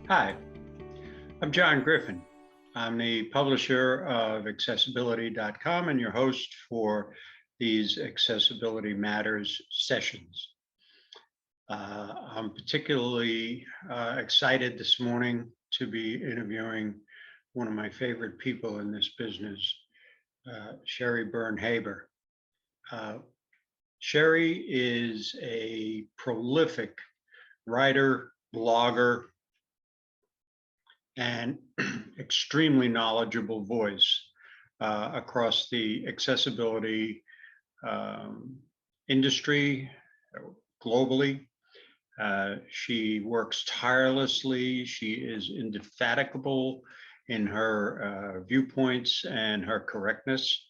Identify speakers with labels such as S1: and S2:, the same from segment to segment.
S1: Hi, I'm John Griffin. I'm the publisher of accessibility.com and your host for these Accessibility Matters sessions. I'm particularly excited this morning to be interviewing one of my favorite people in this business, Sheri Byrne Haber. Sheri is a prolific writer, blogger, and extremely knowledgeable voice across the accessibility industry globally. She works tirelessly. She is indefatigable in her viewpoints and her correctness.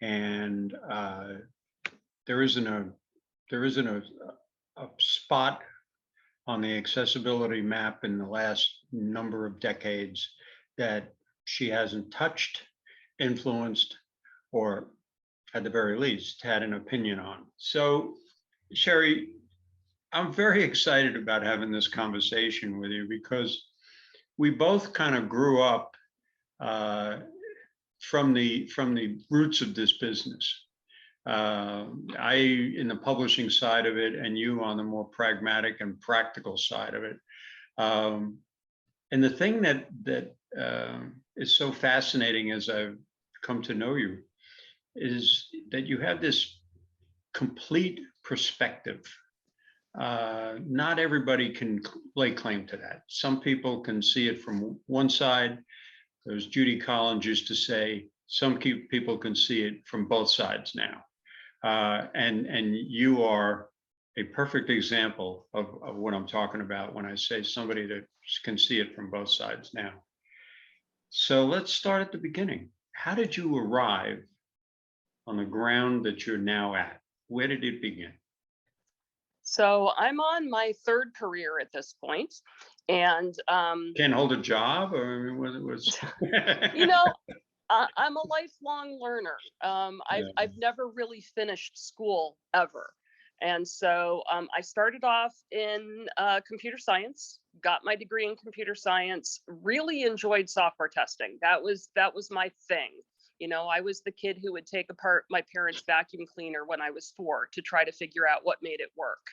S1: And there isn't a spot on the accessibility map in the last number of decades that she hasn't touched, influenced, or at the very least had an opinion on. So, Sheri, I'm very excited about having this conversation with you because we both kind of grew up from the roots of this business. I in the publishing side of it, and you on the more pragmatic and practical side of it. And the thing that is so fascinating as I've come to know you is that you have this complete perspective. Not everybody can lay claim to that. Some people can see it from one side. As Judy Collins used to say, some people can see it from both sides now. And you are a perfect example of what I'm talking about when I say somebody that can see it from both sides now. So let's start at the beginning. How did you arrive on the ground that you're now at? Where did it begin?
S2: So I'm on my third career at this point, and
S1: Can't hold a job, or I mean, what was?
S2: I'm a lifelong learner. I've never really finished school ever. And so I started off in computer science, got my degree in computer science, really enjoyed software testing. That was my thing. I was the kid who would take apart my parents' vacuum cleaner when I was 4 to try to figure out what made it work.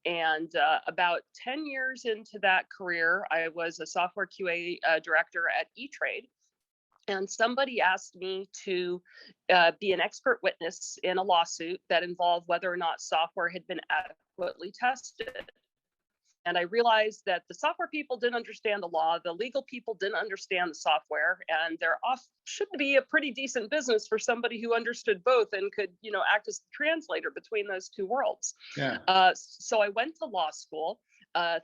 S2: And about 10 years into that career, I was a software QA director at E-Trade. And somebody asked me to be an expert witness in a lawsuit that involved whether or not software had been adequately tested. And I realized that the software people didn't understand the law, the legal people didn't understand the software, and there should be a pretty decent business for somebody who understood both and could, act as the translator between those two worlds.
S1: Yeah.
S2: So I went to law school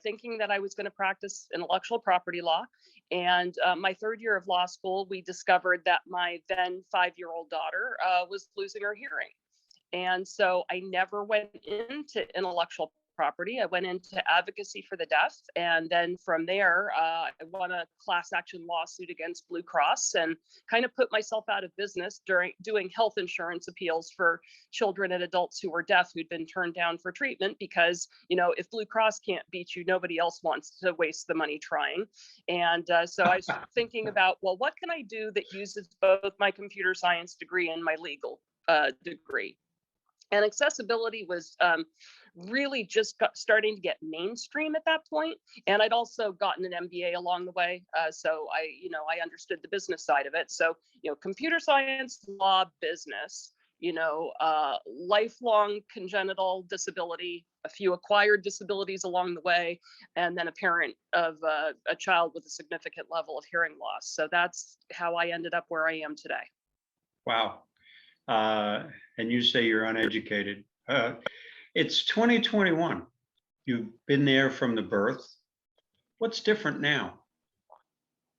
S2: thinking that I was going to practice intellectual property law. And my third year of law school, we discovered that my then 5-year-old daughter was losing her hearing. And so I never went into intellectual property. I went into advocacy for the deaf. And then from there, I won a class action lawsuit against Blue Cross and kind of put myself out of business during doing health insurance appeals for children and adults who were deaf who'd been turned down for treatment because, if Blue Cross can't beat you, nobody else wants to waste the money trying. And so I was thinking about, well, what can I do that uses both my computer science degree and my legal degree? And accessibility was really just starting to get mainstream at that point. And I'd also gotten an MBA along the way. So I understood the business side of it. So, computer science, law, business, lifelong congenital disability, a few acquired disabilities along the way, and then a parent of a child with a significant level of hearing loss. So that's how I ended up where I am today.
S1: Wow. And you say you're uneducated. It's 2021. You've been there from the birth. What's different now?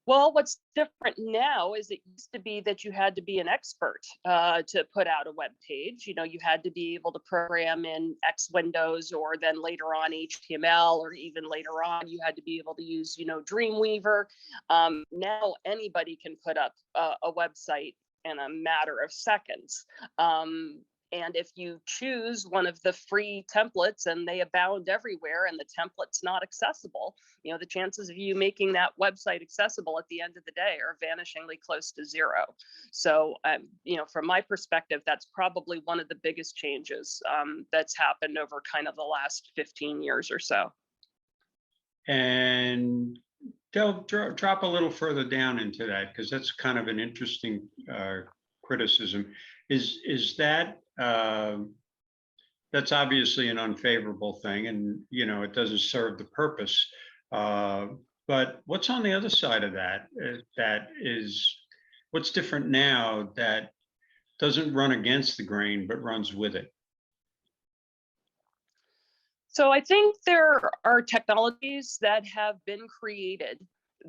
S2: Well, what's different now is it used to be that you had to be an expert to put out a web page. You had to be able to program in X Windows, or then later on HTML, or even later on you had to be able to use, Dreamweaver. Now anybody can put up a website in a matter of seconds. And if you choose one of the free templates and they abound everywhere and the template's not accessible, the chances of you making that website accessible at the end of the day are vanishingly close to zero. So, from my perspective, that's probably one of the biggest changes that's happened over kind of the last 15 years or so.
S1: And drop a little further down into that, because that's kind of an interesting criticism. Is that that's obviously an unfavorable thing, and it doesn't serve the purpose. But what's on the other side of that? That is what's different now that doesn't run against the grain but runs with it.
S2: So I think there are technologies that have been created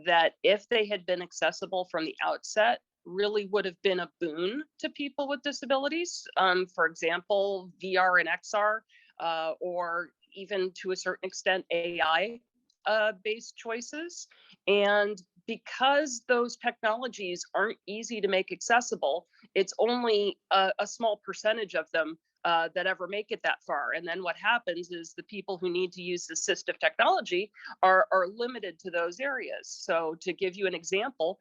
S2: that, if they had been accessible from the outset, really would have been a boon to people with disabilities. For example, VR and XR, or even to a certain extent, AI based choices. And because those technologies aren't easy to make accessible, it's only a small percentage of them that ever make it that far. And then what happens is the people who need to use assistive technology are limited to those areas. So to give you an example,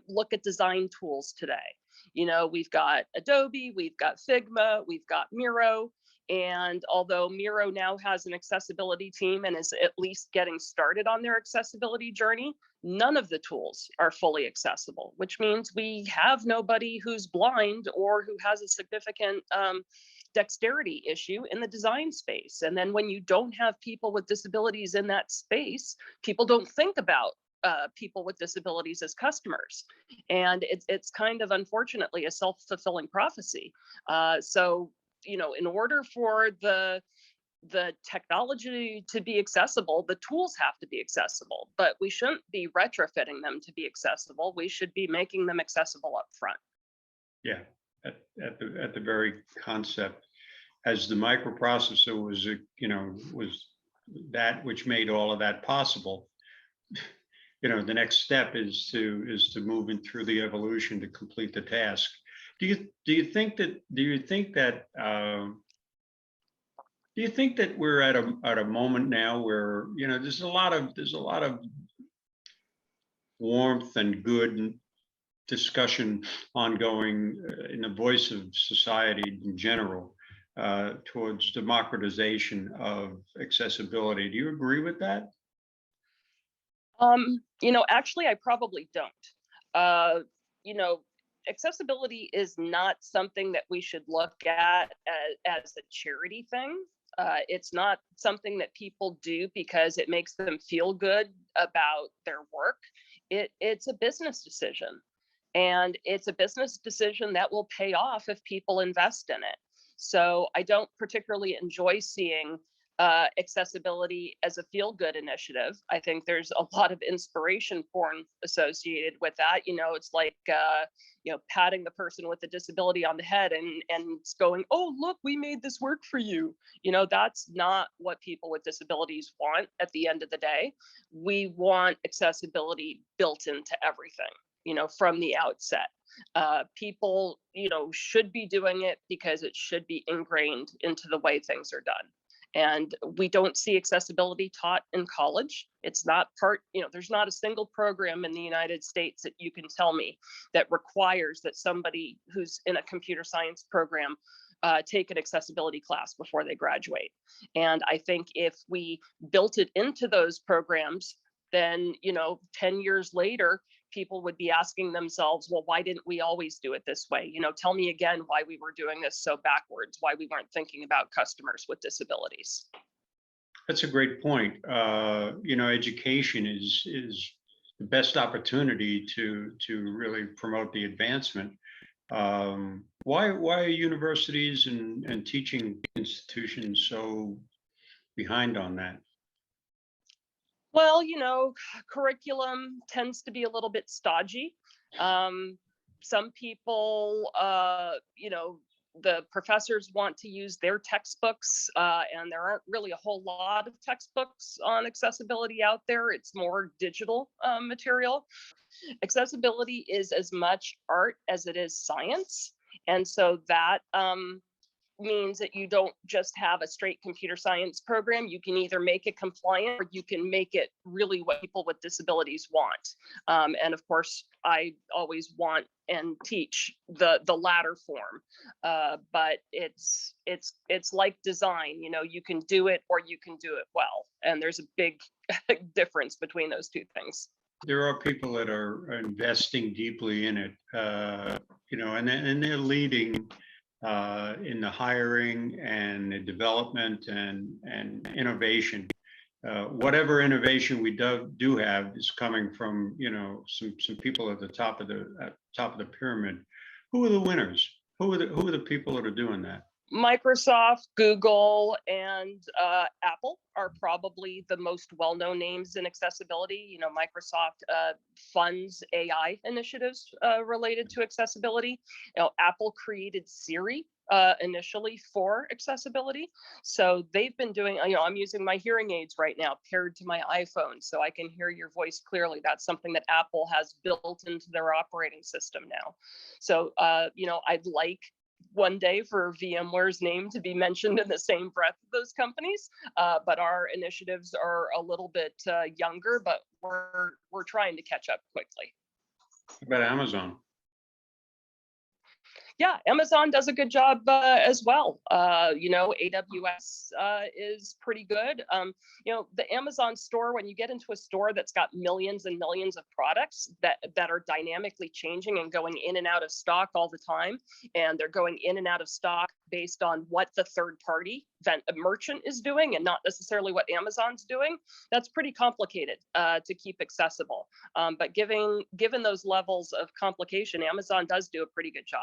S2: look at design tools today. We've got Adobe, we've got Figma, we've got Miro. And although Miro now has an accessibility team and is at least getting started on their accessibility journey, none of the tools are fully accessible, which means we have nobody who's blind or who has a significant dexterity issue in the design space. And then when you don't have people with disabilities in that space, people don't think about people with disabilities as customers. And it's kind of, unfortunately, a self-fulfilling prophecy. So, in order for the technology to be accessible, the tools have to be accessible, but we shouldn't be retrofitting them to be accessible. We should be making them accessible up front.
S1: Yeah, at the very concept, as the microprocessor was, was that which made all of that possible. The next step is to move in through the evolution to complete the task. Do you think that we're at a moment now where there's a lot of warmth and good discussion ongoing in the voice of society in general towards democratization of accessibility? Do you agree with that?
S2: Actually, I probably don't. Accessibility is not something that we should look at as a charity thing. It's not something that people do because it makes them feel good about their work. It's a business decision, and it's a business decision that will pay off if people invest in it. So I don't particularly enjoy seeing accessibility as a feel-good initiative. I think there's a lot of inspiration porn associated with that. It's like patting the person with a disability on the head and going, "Oh, look, we made this work for you." That's not what people with disabilities want at the end of the day. We want accessibility built into everything, from the outset. People, should be doing it because it should be ingrained into the way things are done. And we don't see accessibility taught in college. It's not there's not a single program in the United States that you can tell me that requires that somebody who's in a computer science program take an accessibility class before they graduate. And I think if we built it into those programs, then 10 years later, people would be asking themselves, well, why didn't we always do it this way? Tell me again why we were doing this so backwards, why we weren't thinking about customers with disabilities.
S1: That's a great point. Education is the best opportunity to really promote the advancement. Why are universities and teaching institutions so behind on that?
S2: Well, curriculum tends to be a little bit stodgy. Some people, the professors want to use their textbooks, and there aren't really a whole lot of textbooks on accessibility out there. It's more digital material. Accessibility is as much art as it is science. And so that means that you don't just have a straight computer science program. You can either make it compliant or you can make it really what people with disabilities want. And of course, I always want and teach the latter form. But it's like design, you can do it or you can do it well. And there's a big difference between those two things.
S1: There are people that are investing deeply in it, and they're leading in the hiring and the development and innovation. Whatever innovation we do have is coming from some people at the top of the pyramid. Who are the winners? Who are the people that are doing that?
S2: Microsoft, Google, and Apple are probably the most well-known names in accessibility. Microsoft funds AI initiatives related to accessibility. Apple created Siri initially for accessibility. So they've been doing, I'm using my hearing aids right now paired to my iPhone so I can hear your voice clearly. That's something that Apple has built into their operating system now. So, I'd like one day for VMware's name to be mentioned in the same breath of those companies, but our initiatives are a little bit younger, but we're trying to catch up quickly.
S1: What about Amazon?
S2: Yeah, Amazon does a good job as well. AWS is pretty good. The Amazon store, when you get into a store that's got millions and millions of products that are dynamically changing and going in and out of stock all the time, and they're going in and out of stock based on what the third party merchant is doing and not necessarily what Amazon's doing, that's pretty complicated to keep accessible. But given those levels of complication, Amazon does do a pretty good job.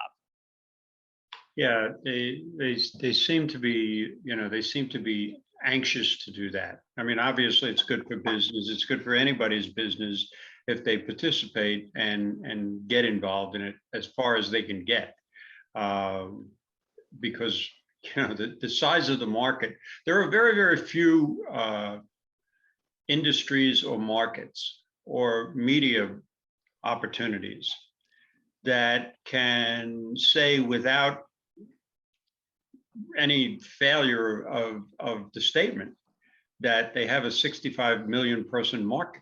S1: Yeah, they seem to be, they seem to be anxious to do that. I mean, obviously it's good for business. It's good for anybody's business if they participate and get involved in it as far as they can get. Because, the size of the market, there are very, very few industries or markets or media opportunities that can say without any failure of the statement that they have a 65 million person market.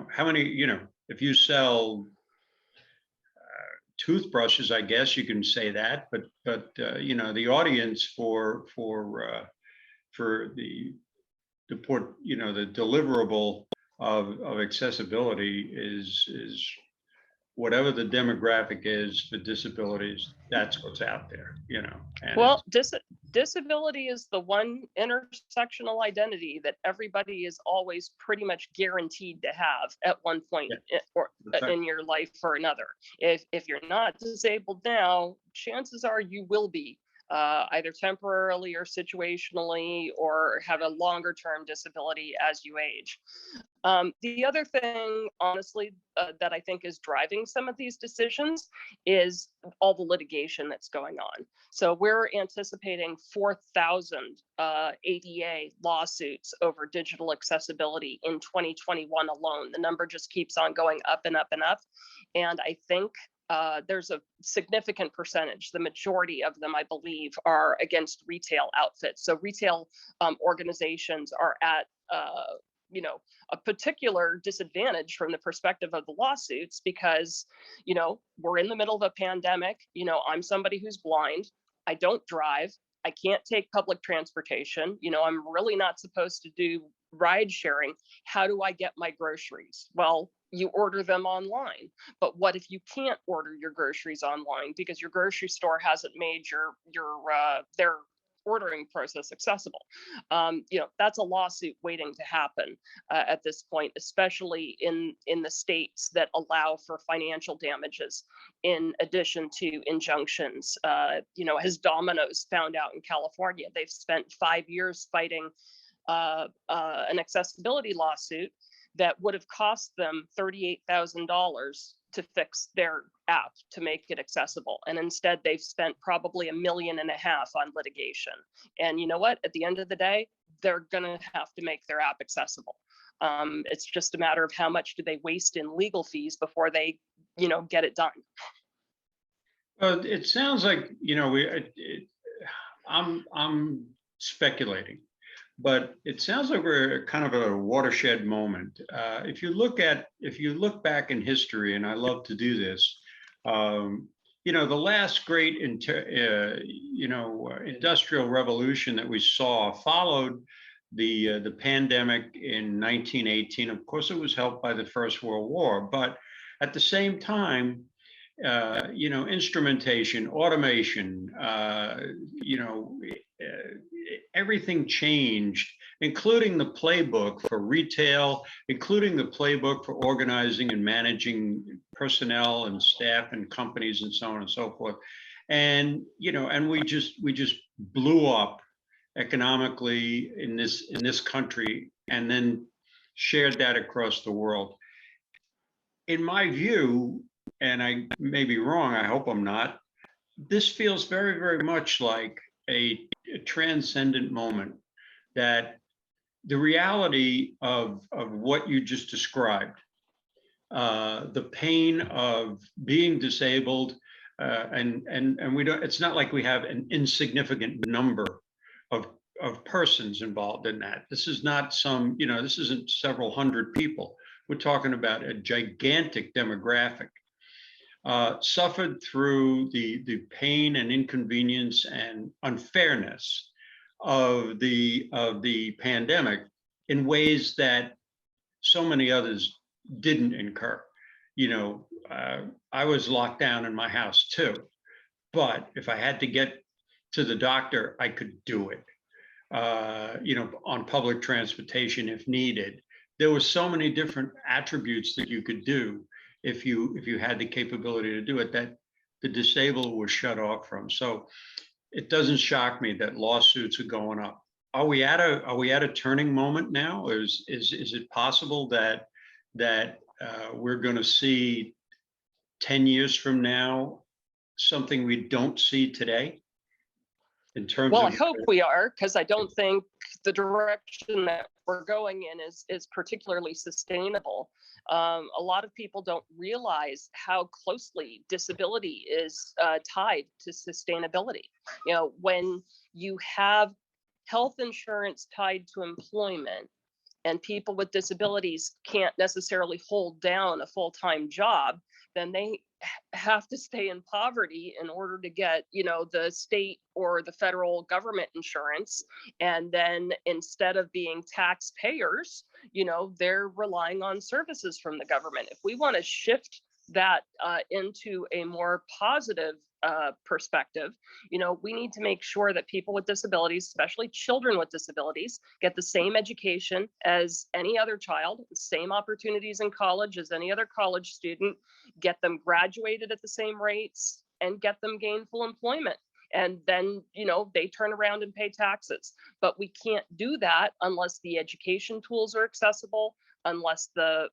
S1: How many, if you sell toothbrushes, I guess you can say that, but the audience for the deliverable of accessibility is whatever the demographic is for disabilities, that's what's out there, And
S2: well, disability is the one intersectional identity that everybody is always pretty much guaranteed to have at one point in your life or another. If you're not disabled now, chances are you will be either temporarily or situationally, or have a longer term disability as you age. The other thing, honestly, that I think is driving some of these decisions is all the litigation that's going on. So we're anticipating 4,000 ADA lawsuits over digital accessibility in 2021 alone. The number just keeps on going up and up and up. And I think there's a significant percentage, the majority of them, I believe, are against retail outfits. So retail organizations are at a particular disadvantage from the perspective of the lawsuits because, we're in the middle of a pandemic. I'm somebody who's blind. I don't drive. I can't take public transportation. I'm really not supposed to do ride sharing. How do I get my groceries? Well, you order them online. But what if you can't order your groceries online because your grocery store hasn't made their ordering process accessible? That's a lawsuit waiting to happen at this point, especially in the states that allow for financial damages in addition to injunctions. As Domino's found out in California, they've spent 5 years fighting an accessibility lawsuit that would have cost them $38,000 to fix their app to make it accessible. And instead, they've spent probably $1.5 million on litigation. And you know what? At the end of the day, they're going to have to make their app accessible. It's just a matter of how much do they waste in legal fees before they, get it done.
S1: It sounds like, I'm speculating, but it sounds like we're kind of at a watershed moment. If you look back in history, and I love to do this, um, the last great, industrial revolution that we saw followed the pandemic in 1918. Of course, it was helped by the First World War, but at the same time, instrumentation, automation, everything changed, including the playbook for retail, including the playbook for organizing and managing personnel and staff and companies and so on and so forth. And, and we just blew up economically in this country, and then shared that across the world. In my view, and I may be wrong, I hope I'm not, this feels very, very much like a transcendent moment, that the reality of what you just described, the pain of being disabled, and we don't, it's not like we have an insignificant number of persons involved in that. This is not some, this isn't several hundred people. We're talking about a gigantic demographic, suffered through the pain and inconvenience and unfairness of the pandemic in ways that so many others didn't incur. I was locked down in my house too, but if I had to get to the doctor, I could do it. On public transportation if needed. There were so many different attributes that you could do if you had the capability to do it, that the disabled were shut off from. So it doesn't shock me that lawsuits are going up. Are we at a turning moment now? Or is it possible that we're going to see 10 years from now something we don't see today? In terms
S2: Well,
S1: of,
S2: I hope we are, because I don't think the direction that we're going in is particularly sustainable. A lot of people don't realize how closely disability is tied to sustainability. When you have health insurance tied to employment, and people with disabilities can't necessarily hold down a full-time job, then they have to stay in poverty in order to get, the state or the federal government insurance. And then instead of being taxpayers, they're relying on services from the government. If we want to shift that into a more positive perspective, we need to make sure that people with disabilities, especially children with disabilities, get the same education as any other child, the same opportunities in college as any other college student, get them graduated at the same rates, and get them gainful employment. And then, they turn around and pay taxes. But we can't do that unless the education tools are accessible, unless the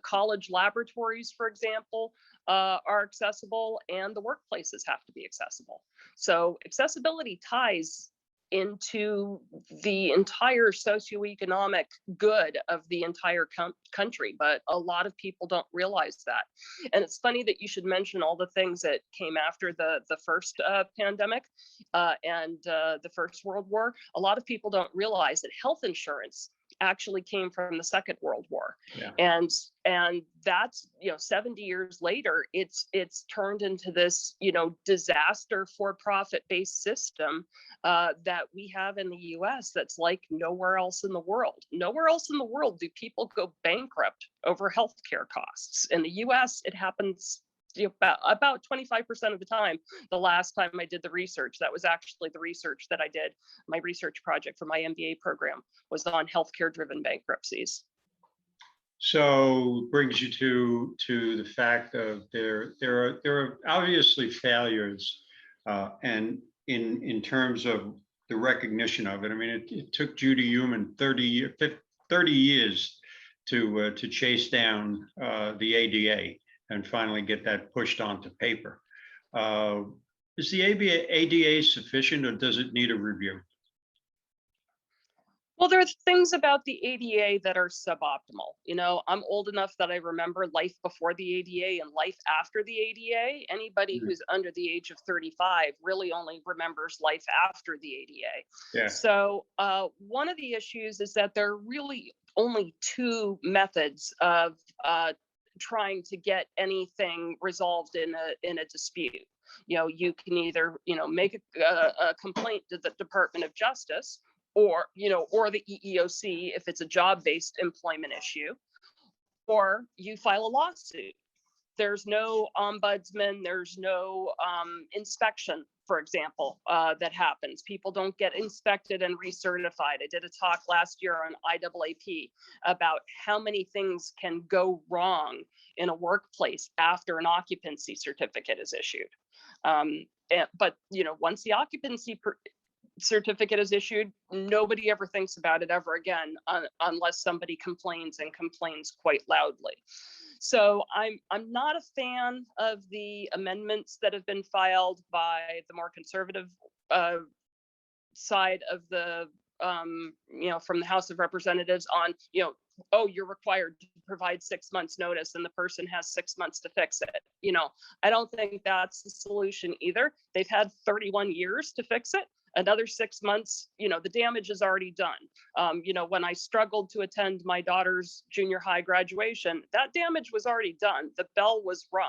S2: college laboratories, for example, are accessible, and the workplaces have to be accessible. So accessibility ties into the entire socioeconomic good of the entire country, but a lot of people don't realize that. And it's funny that you should mention all the things that came after the first pandemic and the First World War. A lot of people don't realize that health insurance actually came from the Second World War.
S1: yeah.
S2: And that's 70 years later, it's turned into this disaster for-profit based system that we have in the US that's like nowhere else in the world. Nowhere else in the world do people go bankrupt over healthcare costs. In the US, it happens about 25% of the time. The last time I did the research, that was actually the research that I did. My research project for my MBA program was on healthcare driven bankruptcies.
S1: So brings you to the fact of there are obviously failures, and in terms of the recognition of it. I mean, it took Judy Heumann 30 years to chase down the ADA and finally get that pushed onto paper. Is the ADA sufficient, or does it need a review?
S2: Well, there are things about the ADA that are suboptimal. You know, I'm old enough that I remember life before the ADA and life after the ADA. Anybody
S1: Mm.
S2: who's under the age of 35 really only remembers life after the ADA.
S1: Yeah.
S2: So, one of the issues is that there are really only two methods of trying to get anything resolved in a dispute. You know, you can either, you know, make a complaint to the Department of Justice, or, you know, or the EEOC if it's a job-based employment issue, or you file a lawsuit. There's no ombudsman, there's no inspection, for example, that happens. People don't get inspected and recertified. I did a talk last year on IAAP about how many things can go wrong in a workplace after an occupancy certificate is issued. But, you know, once the occupancy certificate is issued, nobody ever thinks about it ever again, unless somebody complains and complains quite loudly. So I'm not a fan of the amendments that have been filed by the more conservative side of the you know, from the House of Representatives on, you know, oh, you're required to provide 6 months notice and the person has 6 months to fix it. You know, I don't think that's the solution either. They've had 31 years to fix it. Another 6 months, you know, the damage is already done. You know, when I struggled to attend my daughter's junior high graduation, that damage was already done. The bell was rung.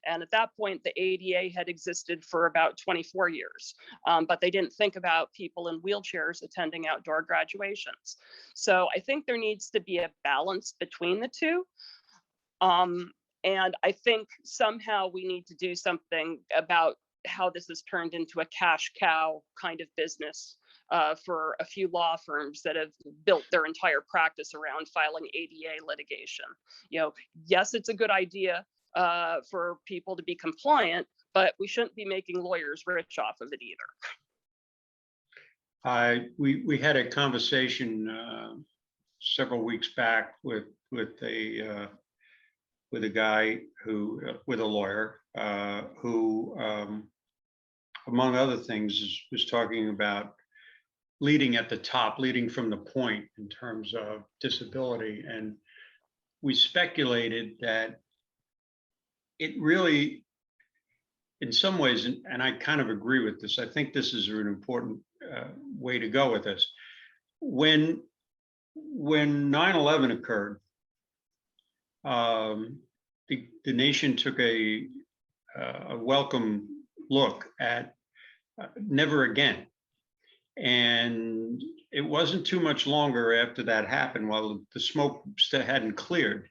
S2: And at that point, the ADA had existed for about 24 years, but they didn't think about people in wheelchairs attending outdoor graduations. So I think there needs to be a balance between the two. And I think somehow we need to do something about how this has turned into a cash cow kind of business for a few law firms that have built their entire practice around filing ADA litigation. You know, yes, it's a good idea for people to be compliant, but we shouldn't be making lawyers rich off of it either.
S1: We had a conversation several weeks back with a guy who with a lawyer who among other things was talking about leading at the top, leading from the point in terms of disability, and we speculated that it really, in some ways, and I kind of agree with this, I think this is an important way to go with this. When 9/11 occurred, the nation took a welcome look at never again. And it wasn't too much longer after that happened, while the smoke still hadn't cleared,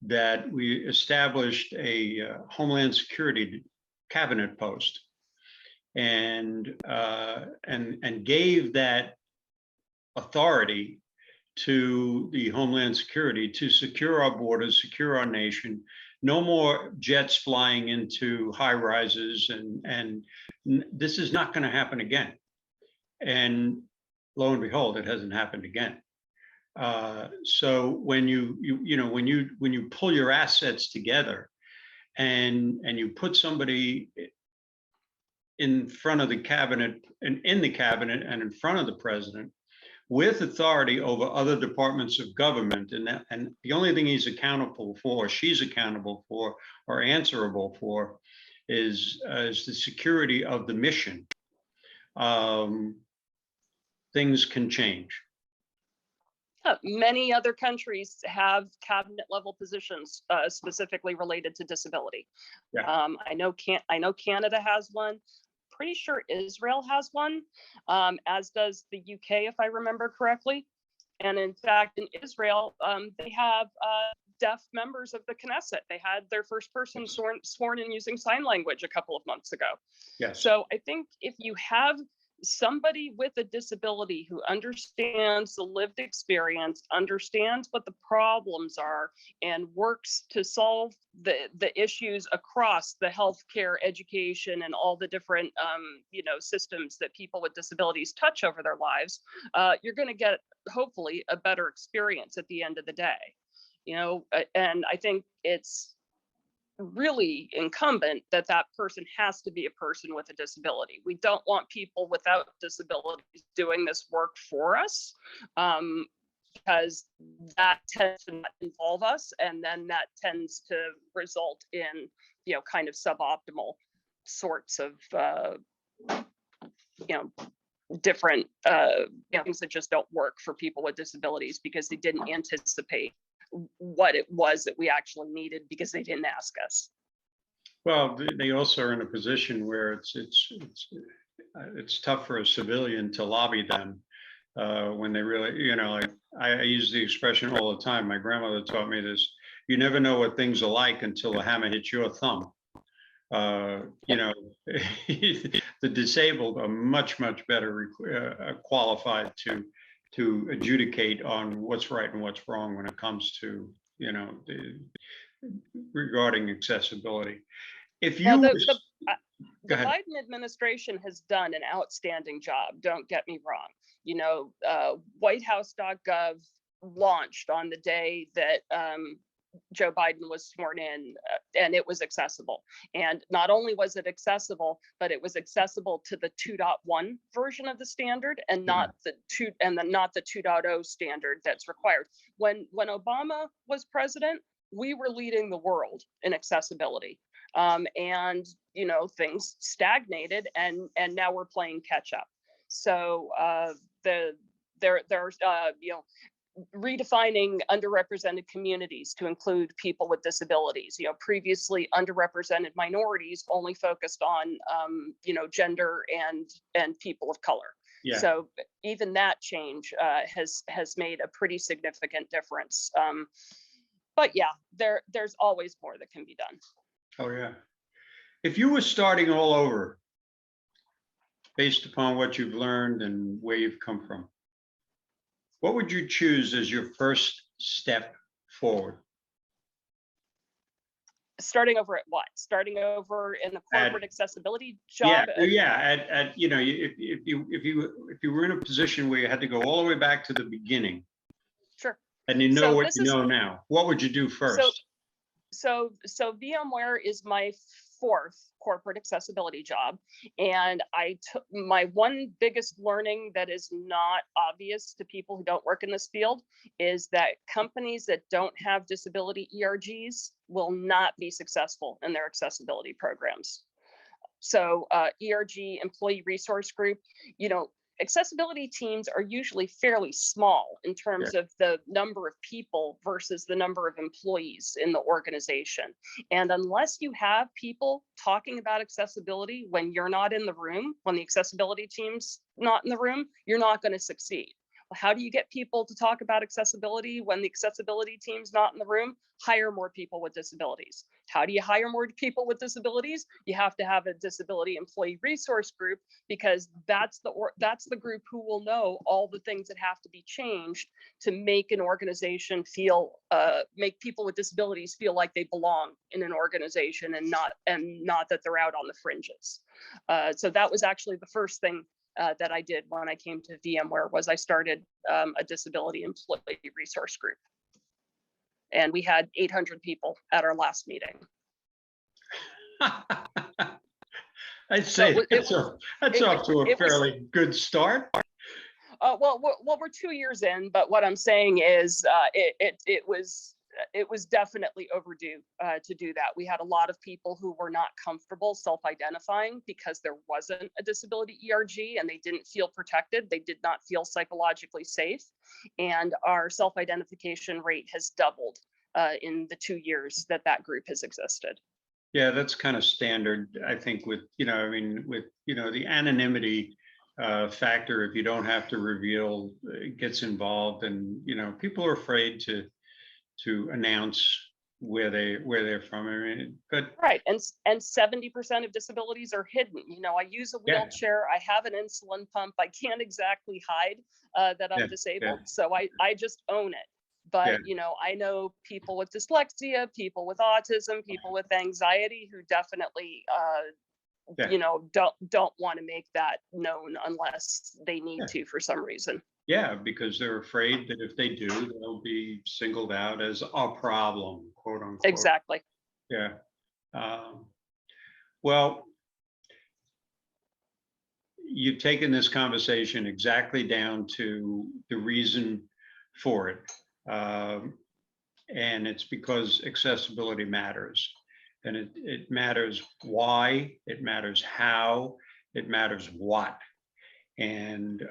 S1: that we established a Homeland Security cabinet post and gave that authority to the Homeland Security to secure our borders, secure our nation. No more jets flying into high rises, and this is not going to happen again. And lo and behold, it hasn't happened again. So when when you pull your assets together and you put somebody in front of the cabinet and in the cabinet and in front of the president with authority over other departments of government, and the only thing he's accountable for, or she's accountable for, or answerable for, is the security of the mission, things can change.
S2: Many other countries have cabinet level positions specifically related to disability.
S1: Yeah.
S2: I know Canada has one. Pretty sure Israel has one, as does the UK, if I remember correctly. And in fact, in Israel, they have deaf members of the Knesset. They had their first person sworn in using sign language a couple of months ago.
S1: Yes.
S2: So I think if you have somebody with a disability who understands the lived experience, understands what the problems are, and works to solve the issues across the healthcare, education, and all the different systems that people with disabilities touch over their lives, you're going to get hopefully a better experience at the end of the day. And I think it's really incumbent that that person has to be a person with a disability. We don't want people without disabilities doing this work for us, because that tends to not involve us, and then that tends to result in, kind of suboptimal sorts of, different, things that just don't work for people with disabilities because they didn't anticipate what it was that we actually needed because they didn't ask us.
S1: Well, they also are in a position where it's tough for a civilian to lobby them when they really, like I use the expression all the time. My grandmother taught me this: you never know what things are like until a hammer hits your thumb. The disabled are much better qualified to adjudicate on what's right and what's wrong when it comes to regarding accessibility. If you
S2: Now, the
S1: go ahead.
S2: Biden administration has done an outstanding job. Don't get me wrong. Whitehouse.gov launched on the day that Joe Biden was sworn in, and it was accessible. And not only was it accessible, but it was accessible to the 2.1 version of the standard, and not the 2.0 standard that's required. When Obama was president, we were leading the world in accessibility, and things stagnated, and now we're playing catch up. So there's redefining underrepresented communities to include people with disabilities. Previously underrepresented minorities only focused on gender and people of color.
S1: Yeah.
S2: So even that change has made a pretty significant difference. But yeah, there's always more that can be done.
S1: Oh yeah. If you were starting all over, based upon what you've learned and where you've come from, what would you choose as your first step forward?
S2: Starting over at what? Starting over in the corporate accessibility job?
S1: Yeah. If you were in a position where you had to go all the way back to the beginning,
S2: sure,
S1: and you know what you know now, what would you do first?
S2: So VMware is my fourth corporate accessibility job, and I took my one biggest learning that is not obvious to people who don't work in this field is that companies that don't have disability ERGs will not be successful in their accessibility programs. So ERG, Employee Resource Group, accessibility teams are usually fairly small in terms of the number of people versus the number of employees in the organization. And unless you have people talking about accessibility when you're not in the room, when the accessibility team's not in the room, you're not going to succeed. How do you get people to talk about accessibility when the accessibility team's not in the room? Hire more people with disabilities. How do you hire more people with disabilities? You have to have a disability employee resource group, because that's the group who will know all the things that have to be changed to make an organization make people with disabilities feel like they belong in an organization and not that they're out on the fringes. So that was actually the first thing that I did when I came to VMware. Was I started a disability employee resource group, and we had 800 people at our last meeting.
S1: I'd say that's off to a fairly good start.
S2: Well, we're 2 years in, but what I'm saying is it was definitely overdue to do that. We had a lot of people who were not comfortable self-identifying because there wasn't a disability ERG, and they didn't feel protected. They did not feel psychologically safe. And our self-identification rate has doubled in the 2 years that group has existed.
S1: Yeah, that's kind of standard, I think, with the anonymity factor. If you don't have to reveal, it gets involved, and people are afraid to announce where they're from.
S2: Right, and 70% of disabilities are hidden. I use a wheelchair. I have an insulin pump. I can't exactly hide that I'm disabled, so I just own it. But I know people with dyslexia, people with autism, people with anxiety who definitely don't want to make that known unless they need to for some reason.
S1: Yeah, because they're afraid that if they do, they'll be singled out as a problem, quote unquote.
S2: Exactly.
S1: Yeah. Um, Well, you've taken this conversation exactly down to the reason for it. And it's because accessibility matters. And it matters why, it matters how, it matters what. And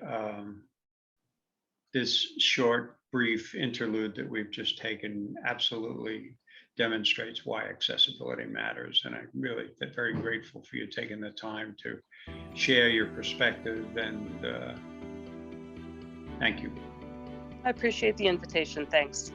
S1: this short, brief interlude that we've just taken absolutely demonstrates why accessibility matters. And I'm really very grateful for you taking the time to share your perspective, and thank you.
S2: I appreciate the invitation. Thanks.